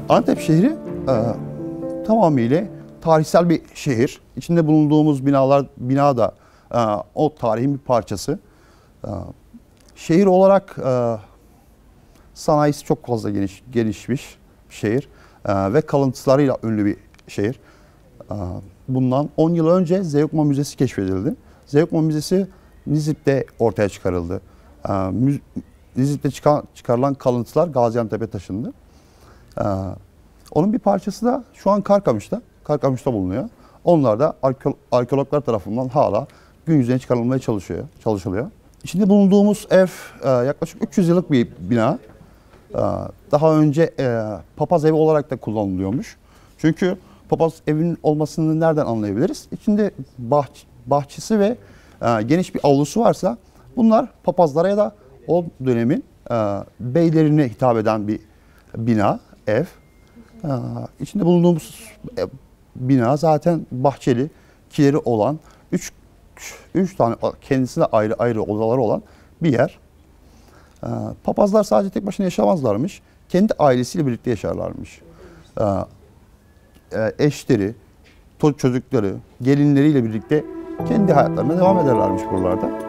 Antep şehri tamamıyla tarihsel bir şehir. İçinde bulunduğumuz bina da o tarihin bir parçası. Şehir olarak sanayisi çok fazla gelişmiş bir şehir ve kalıntılarıyla ünlü bir şehir. Bundan 10 yıl önce Zeugma Müzesi keşfedildi. Zeugma Müzesi Nizip'te ortaya çıkarıldı. Nizip'te çıkarılan kalıntılar Gaziantep'e taşındı. Onun bir parçası da şu an Karkamış'ta bulunuyor. Onlar da arkeologlar tarafından hala gün yüzüne çıkarılmaya çalışılıyor. İçinde bulunduğumuz ev yaklaşık 300 yıllık bir bina. Daha önce papaz evi olarak da kullanılıyormuş. Çünkü papaz evinin olmasını nereden anlayabiliriz? İçinde bahçesi ve geniş bir avlusu varsa bunlar papazlara ya da o dönemin beylerine hitap eden bir bina, ev. İçinde bulunduğumuz bina zaten bahçeli, kileri olan, üç tane kendisine ayrı odaları olan bir yer. Papazlar sadece tek başına yaşamazlarmış. Kendi ailesiyle birlikte yaşarlarmış. Eşleri, çocukları, gelinleriyle birlikte kendi hayatlarına devam ederlermiş buralarda.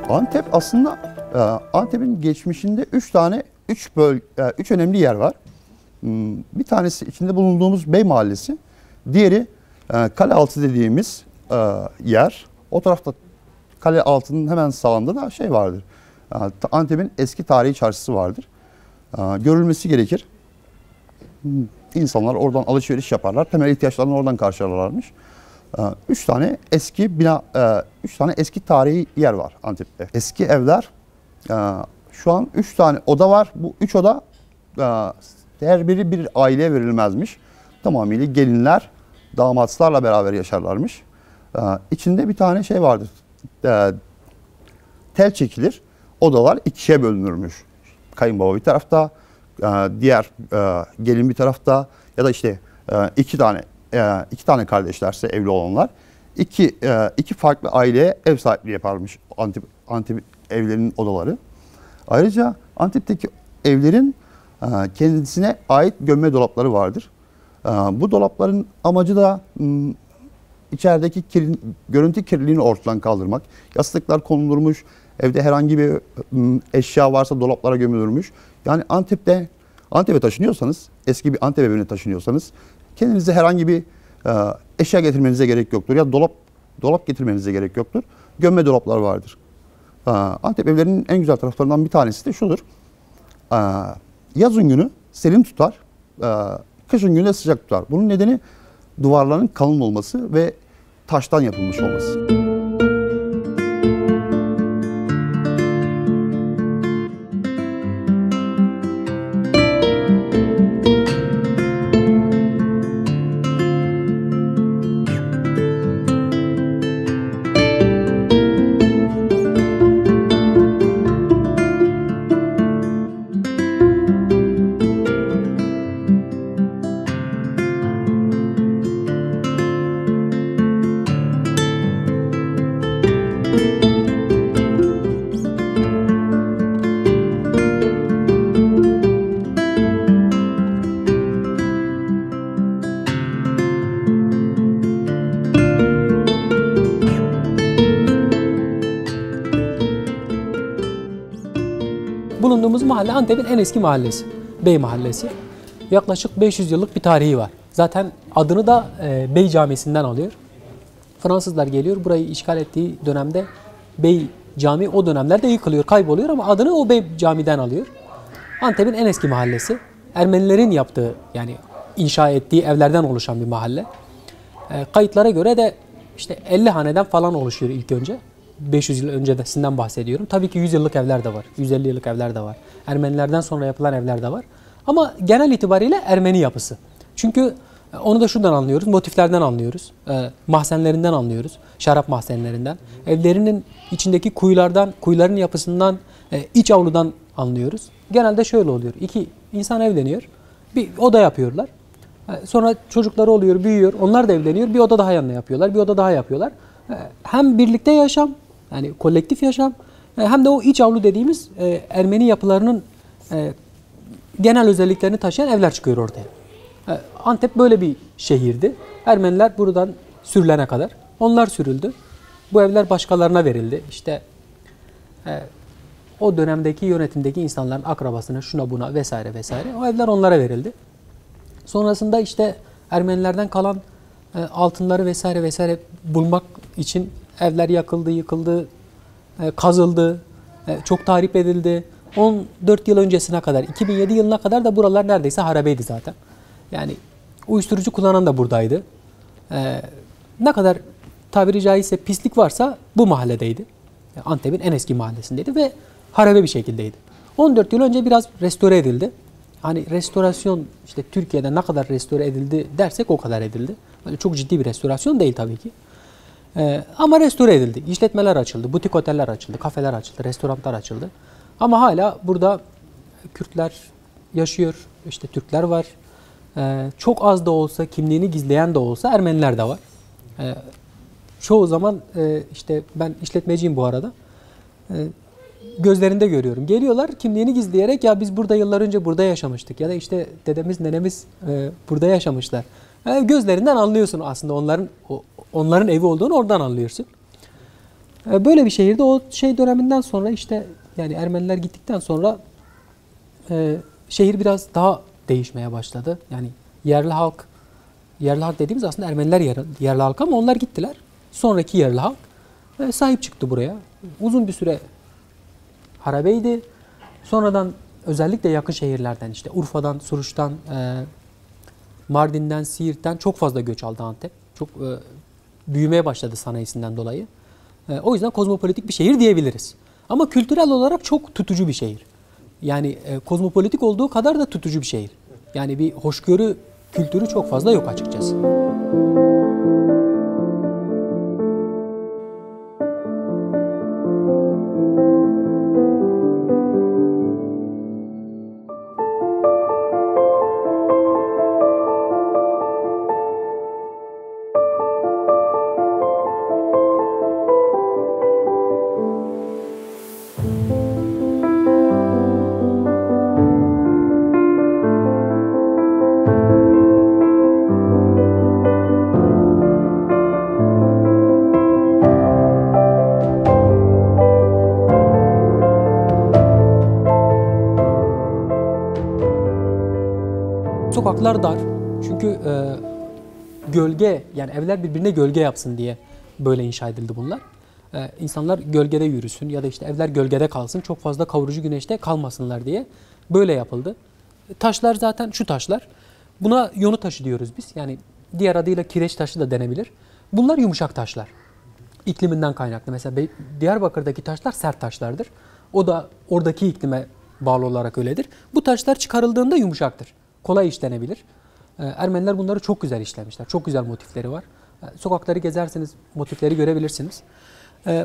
Antep aslında Antep'in geçmişinde üç önemli yer var. Bir tanesi içinde bulunduğumuz Bey Mahallesi, diğeri Kalealtı dediğimiz yer. O tarafta Kalealtı'nın hemen sağında da şey vardır. Antep'in eski tarihi çarşısı vardır. Görülmesi gerekir. İnsanlar oradan alışveriş yaparlar. Temel ihtiyaçlarını oradan karşılarlarmış. Üç tane eski tarihi yer var Antep'te. Eski evler, şu an 3 tane oda var. Bu 3 oda her biri bir aileye verilmezmiş. Tamamıyla gelinler, damatlarla beraber yaşarlarmış. İçinde bir tane şey vardır. Tel çekilir. Odalar ikişe bölünürmüş. Kayınbaba bir tarafta, diğer gelin bir tarafta ya da işte iki tane kardeşlerse evli olanlar iki farklı aileye ev sahipliği yaparmış Antep evlerinin odaları. Ayrıca Antep'teki evlerin kendisine ait gömme dolapları vardır. Bu dolapların amacı da içerideki görüntü kirliliğini ortadan kaldırmak. Yastıklar konulurmuş, evde herhangi bir eşya varsa dolaplara gömülürmüş. Yani Antep'e taşınıyorsanız, eski bir Antep evine taşınıyorsanız kendinize herhangi bir eşya getirmenize gerek yoktur. Ya dolap getirmenize gerek yoktur. Gömme dolaplar vardır. Antep evlerinin en güzel taraflarından bir tanesi de şudur. Yazın günü serin tutar, kışın günü de sıcak tutar. Bunun nedeni duvarların kalın olması ve taştan yapılmış olması. mahalle Antep'in en eski mahallesi. Bey Mahallesi. Yaklaşık 500 yıllık bir tarihi var. Zaten adını da Bey Camisi'nden alıyor. Fransızlar geliyor, burayı işgal ettiği dönemde Bey Camii o dönemlerde yıkılıyor, kayboluyor ama adını o Bey Camii'den alıyor. Antep'in en eski mahallesi. Ermenilerin yaptığı, yani inşa ettiği evlerden oluşan bir mahalle. Kayıtlara göre de işte 50 haneden falan oluşuyor ilk önce. 500 yıl öncesinden bahsediyorum. Tabii ki 100 yıllık evler de var, 150 yıllık evler de var. Ermenilerden sonra yapılan evler de var. Ama genel itibariyle Ermeni yapısı. Çünkü onu da şuradan anlıyoruz, motiflerden anlıyoruz, mahzenlerinden anlıyoruz, şarap mahzenlerinden. Evlerinin içindeki kuyulardan, kuyuların yapısından, iç avludan anlıyoruz. Genelde şöyle oluyor, iki insan evleniyor, bir oda yapıyorlar. Sonra çocukları oluyor, büyüyor, onlar da evleniyor, bir oda daha yanına yapıyorlar, bir oda daha yapıyorlar. Hem birlikte yaşam, yani kolektif yaşam, hem de o iç avlu dediğimiz Ermeni yapılarının genel özelliklerini taşıyan evler çıkıyor ortaya. Antep böyle bir şehirdi. Ermeniler buradan sürülene kadar. Onlar sürüldü. Bu evler başkalarına verildi. İşte o dönemdeki yönetimdeki insanların akrabasına, şuna buna vesaire vesaire. O evler onlara verildi. Sonrasında işte Ermenilerden kalan altınları vesaire vesaire bulmak için evler yakıldı, yıkıldı, kazıldı, çok tahrip edildi. 14 yıl öncesine kadar, 2007 yılına kadar da buralar neredeyse harabeydi zaten. Yani uyuşturucu kullanan da buradaydı. Ne kadar tabiri caizse pislik varsa bu mahalledeydi. Antep'in en eski mahallesindeydi ve harabe bir şekildeydi. 14 yıl önce biraz restore edildi. Hani restorasyon işte Türkiye'de ne kadar restore edildi dersek o kadar edildi. Yani çok ciddi bir restorasyon değil tabii ki. Ama restore edildi. İşletmeler açıldı, butik oteller açıldı, kafeler açıldı, restoranlar açıldı. Ama hala burada Kürtler yaşıyor, işte Türkler var. Çok az da olsa, kimliğini gizleyen de olsa Ermeniler de var. Çoğu zaman işte ben işletmeciyim bu arada. Gözlerinde görüyorum. Geliyorlar kimliğini gizleyerek ya biz burada yıllar önce burada yaşamıştık ya da işte dedemiz nenemiz burada yaşamışlar. Gözlerinden anlıyorsun aslında onların evi olduğunu oradan anlıyorsun. Böyle bir şehirde o şey döneminden sonra işte yani Ermeniler gittikten sonra şehir biraz daha değişmeye başladı. Yani yerli halk dediğimiz aslında Ermeniler yerli halk ama onlar gittiler. Sonraki yerli halk sahip çıktı buraya. Uzun bir süre harabeydi. Sonradan özellikle yakın şehirlerden işte Urfa'dan, Suruç'tan, Mardin'den, Siirt'ten çok fazla göç aldı Antep. Çok büyümeye başladı sanayisinden dolayı. O yüzden kozmopolitik bir şehir diyebiliriz. Ama kültürel olarak çok tutucu bir şehir. Yani kozmopolitik olduğu kadar da tutucu bir şehir. Yani bir hoşgörü kültürü çok fazla yok açıkçası. Sokaklar dar. Çünkü gölge, yani evler birbirine gölge yapsın diye böyle inşa edildi bunlar. İnsanlar gölgede yürüsün ya da işte evler gölgede kalsın, çok fazla kavurucu güneşte kalmasınlar diye böyle yapıldı. Taşlar zaten şu taşlar. Buna yonu taşı diyoruz biz. Yani diğer adıyla kireç taşı da denebilir. Bunlar yumuşak taşlar. İkliminden kaynaklı. Mesela Diyarbakır'daki taşlar sert taşlardır. O da oradaki iklime bağlı olarak öyledir. Bu taşlar çıkarıldığında yumuşaktır. Kolay işlenebilir. Ermeniler bunları çok güzel işlemişler. Çok güzel motifleri var. Sokakları gezerseniz motifleri görebilirsiniz.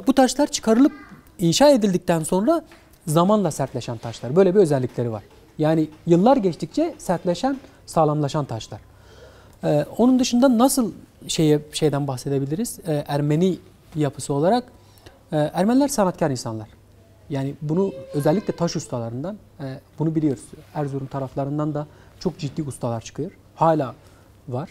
Bu taşlar çıkarılıp inşa edildikten sonra zamanla sertleşen taşlar. Böyle bir özellikleri var. Yani yıllar geçtikçe sertleşen, sağlamlaşan taşlar. Onun dışında nasıl şeyden bahsedebiliriz? Ermeni yapısı olarak Ermeniler sanatkar insanlar. Yani bunu özellikle taş ustalarından bunu biliyoruz. Erzurum taraflarından da çok ciddi ustalar çıkıyor. Hala var.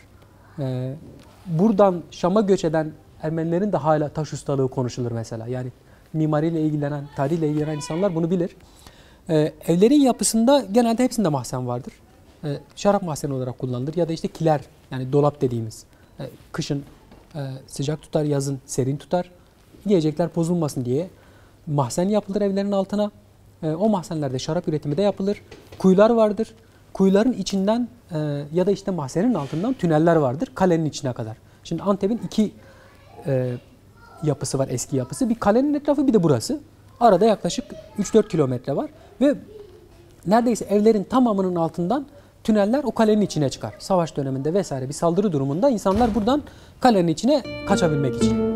Buradan Şam'a göç eden Ermenilerin de hala taş ustalığı konuşulur mesela. Yani mimariyle ilgilenen, tarihle ilgilenen insanlar bunu bilir. Evlerin yapısında genelde hepsinde mahzen vardır. Şarap mahzeni olarak kullanılır ya da işte kiler, yani dolap dediğimiz. Kışın sıcak tutar, yazın serin tutar. Yiyecekler bozulmasın diye mahzen yapılır evlerin altına. O mahzenlerde şarap üretimi de yapılır. Kuyular vardır. Kuyuların içinden ya da işte mahzenin altından tüneller vardır kalenin içine kadar. Şimdi Antep'in iki yapısı var, eski yapısı. Bir kalenin etrafı, bir de burası. Arada yaklaşık 3-4 kilometre var ve neredeyse evlerin tamamının altından tüneller o kalenin içine çıkar. Savaş döneminde vesaire bir saldırı durumunda insanlar buradan kalenin içine kaçabilmek için.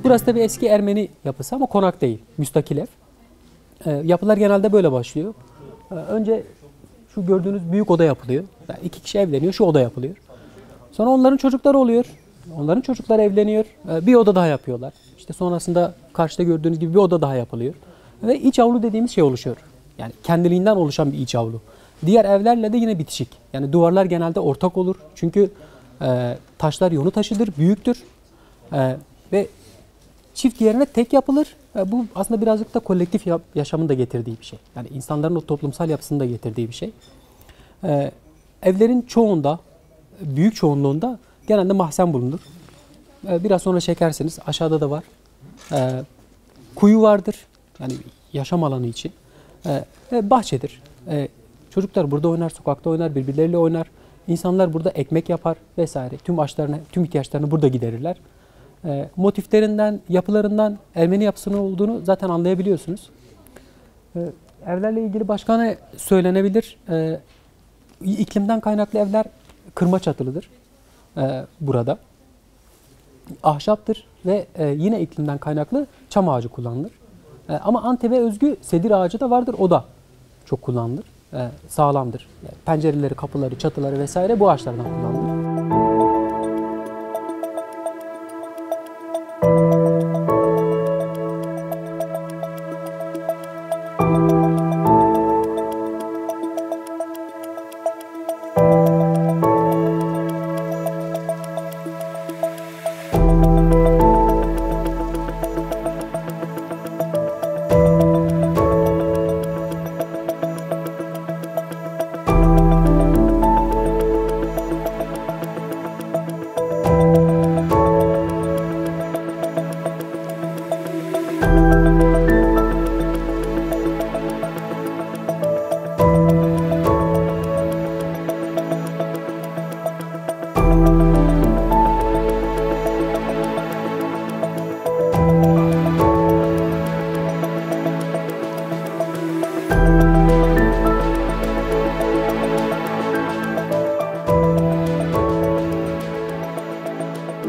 Burası da bir eski Ermeni yapısı ama konak değil, müstakil ev. Yapılar genelde böyle başlıyor. Önce şu gördüğünüz büyük oda yapılıyor. Yani 2 kişi evleniyor, şu oda yapılıyor. Sonra onların çocukları oluyor. Onların çocukları evleniyor. Bir oda daha yapıyorlar. İşte sonrasında karşıda gördüğünüz gibi bir oda daha yapılıyor. Ve iç avlu dediğimiz şey oluşuyor. Yani kendiliğinden oluşan bir iç avlu. Diğer evlerle de yine bitişik. Yani duvarlar genelde ortak olur. Çünkü taşlar yonu taşıdır, büyüktür. Ve çift yerine tek yapılır. Bu aslında birazcık da kolektif yaşamın da getirdiği bir şey. Yani insanların o toplumsal yapısını da getirdiği bir şey. Evlerin çoğunda, büyük çoğunluğunda genelde mahzen bulunur. Biraz sonra çekersiniz. Aşağıda da var. Kuyu vardır. Yani yaşam alanı için. Ve bahçedir. Çocuklar burada oynar, sokakta oynar, birbirleriyle oynar. İnsanlar burada ekmek yapar vesaire. Tüm ihtiyaçlarını burada giderirler. Motiflerinden, yapılarından Ermeni yapısının olduğunu zaten anlayabiliyorsunuz. Evlerle ilgili başka ne söylenebilir? İklimden kaynaklı evler kırma çatılıdır burada. Ahşaptır ve yine iklimden kaynaklı çam ağacı kullanılır. Ama Antep'e özgü sedir ağacı da vardır, o da çok kullanılır. Sağlamdır. Yani pencereleri, kapıları, çatıları vesaire bu ağaçlardan kullanılır.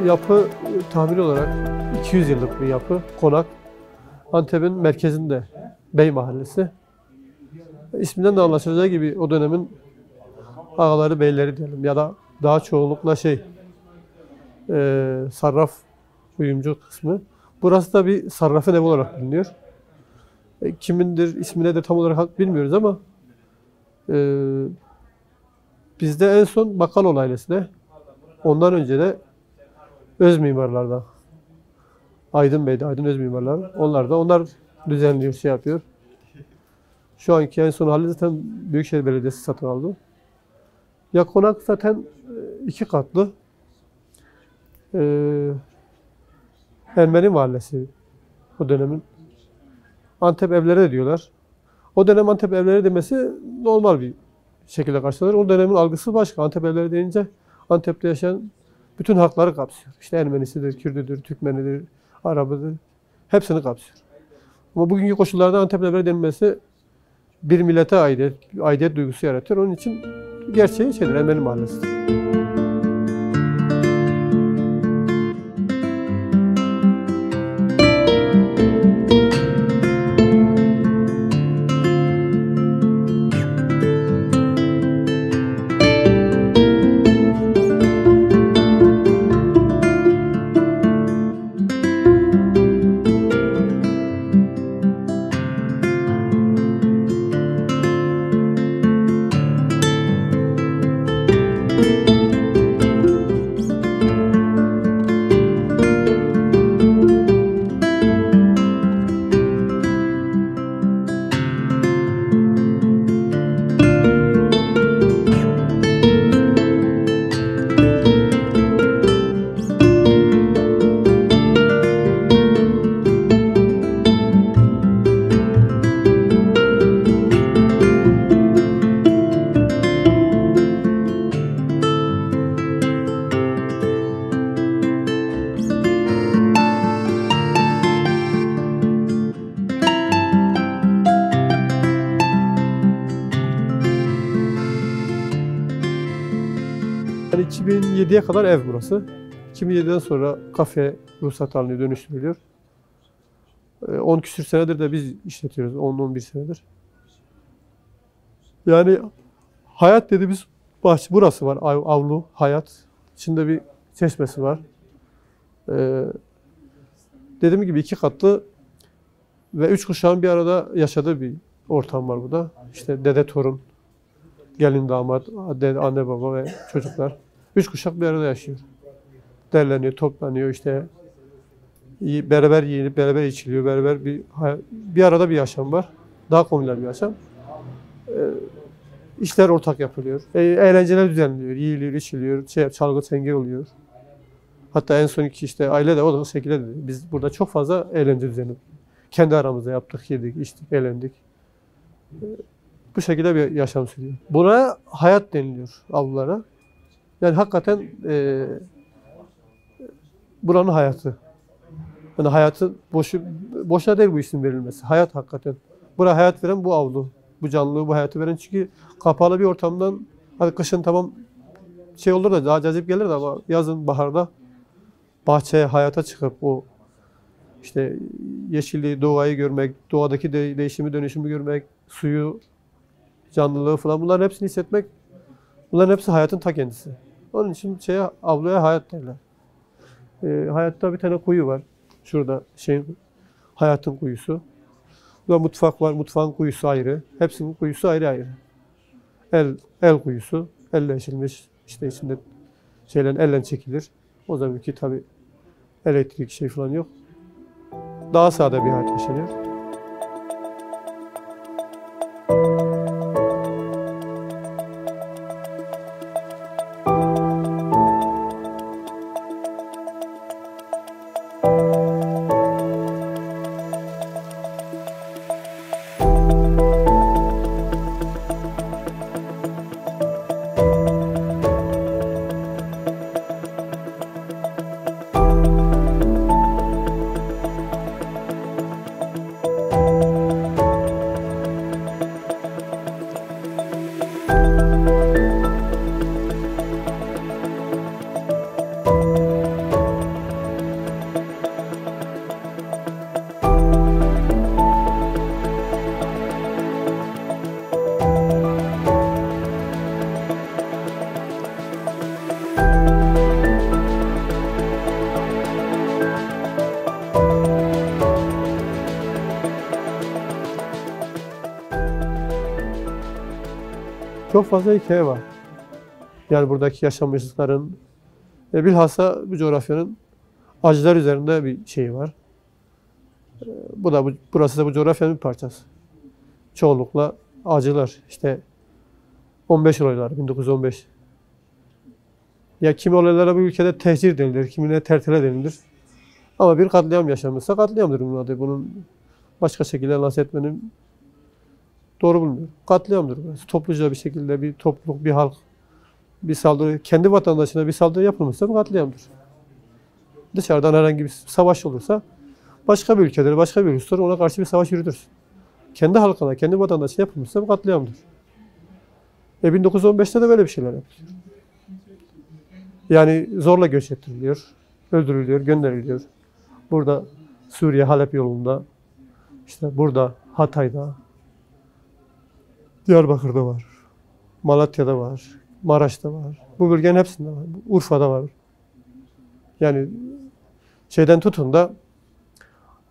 Yapı tahmini olarak 200 yıllık bir yapı, konak. Antep'in merkezinde Bey Mahallesi. İsminden de anlaşılacağı gibi o dönemin ağaları, beyleri diyelim ya da daha çoğunlukla sarraf, kuyumcu kısmı. Burası da bir sarrafın evi olarak biliniyor. Kimindir, ismi nedir tam olarak bilmiyoruz ama bizde en son Bakaloğlu ailesine, ondan önce de öz mimarlarda, Aydın Bey'de, Aydın öz mimarlar, onlar düzenliyor, yapıyor. Şu anki en son hali zaten Büyükşehir Belediyesi satın aldı. Ya konak zaten 2 katlı. Ermeni mahallesi o dönemin. Antep evleri de diyorlar. O dönem Antep evleri demesi normal bir şekilde karşılanır. O dönemin algısı başka. Antep evleri deyince Antep'te yaşayan bütün hakları kapsıyor. İşte Ermenisidir, Kürdüdür, Türkmenidir, Arabıdır. Hepsini kapsıyor. Ama bugünkü koşullarda Antep evleri denmesi bir millete aidiyet duygusu yaratıyor. Onun için gerçeği şeydir, Ermeni mahallesidir. Yani 2007'ye kadar ev burası. 2007'den sonra kafe ruhsat alınıyor, dönüştürülüyor. 10 küsür senedir de biz işletiyoruz, 10-11 senedir. Yani hayat dediğimiz bahçe, burası var, avlu, hayat. İçinde bir çeşmesi var. Dediğim gibi 2 katlı ve 3 kuşağın bir arada yaşadığı bir ortam var burada. İşte dede torun, gelin damat, anne baba ve çocuklar. 3 kuşak bir arada yaşıyor. Derleniyor, toplanıyor işte. Beraber yiyilip, beraber içiliyor, beraber bir arada bir yaşam var. Daha komünel bir yaşam. İşler ortak yapılıyor. Eğlenceler düzenleniyor, yiyiliyor, içiliyor, çalgı çengi oluyor. Hatta en son işte aile de o da şekilde dedi. Biz burada çok fazla eğlence düzenledik. Kendi aramızda yaptık, yedik, içtik, eğlendik. Bu şekilde bir yaşam sürüyor. Buna hayat deniliyor avlulara. Yani hakikaten buranın hayatı. Yani hayatı boşa değil bu isim verilmesi. Hayat hakikaten. Buraya hayat veren bu avlu. Bu canlılığı, bu hayatı veren. Çünkü kapalı bir ortamdan, hadi kışın tamam şey olur da daha cazip gelir de ama yazın, baharda bahçeye, hayata çıkıp o işte yeşilliği, doğayı görmek, doğadaki değişimi, dönüşümü görmek, suyu, canlılığı falan bunların hepsini hissetmek, bunların hepsi hayatın ta kendisi. Onun için avluya hayat derler. Hayatta bir tane kuyu var. Şurada hayatın kuyusu. Burada mutfak var. Mutfağın kuyusu ayrı. Hepsinin kuyusu ayrı ayrı. El kuyusu. Elle eşilmiş. İşte içinde elle çekilir. O zamanki tabii elektrik şey falan yok. Daha sade bir hayat yaşanıyor. Çok fazla hikaye var. Yani buradaki yaşamışlıkların, bilhassa bu coğrafyanın acılar üzerinde bir şey var. Burası da bu coğrafyanın bir parçası. Çoğunlukla acılar. İşte 15 olaylar, 1915 Ya kimi olaylara bu ülkede tehcir denilir, kimine tertile denilir. Ama bir katliam yaşanmışsa katliamdır bunun adı. Bunun başka şekilde lanse etmenin doğru bulmuyorum. Katliamdır. Topluca bir şekilde bir topluluk, bir halk bir saldırı, kendi vatandaşına bir saldırı yapılmışsa bu katliamdır. Dışarıdan herhangi bir savaş olursa başka bir ülkede, başka bir uluslar ona karşı bir savaş yürütürsün. Kendi halkına, kendi vatandaşına yapılmışsa bu katliamdır. 1915'te de böyle bir şeyler yapılıyor. Yani zorla göç ettiriliyor, öldürülüyor, gönderiliyor. Burada Suriye, Halep yolunda, işte burada Hatay'da, Diyarbakır'da var, Malatya'da var, Maraş'ta var. Bu bölgenin hepsinde var. Urfa'da var. Yani şeyden tutun da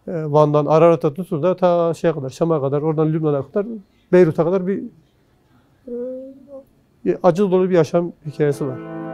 Van'dan, Ararat'a tutun da ta şeye kadar, Şam'a kadar, oradan Lübnan'a kadar, Beyrut'a kadar bir acı dolu bir yaşam hikayesi var.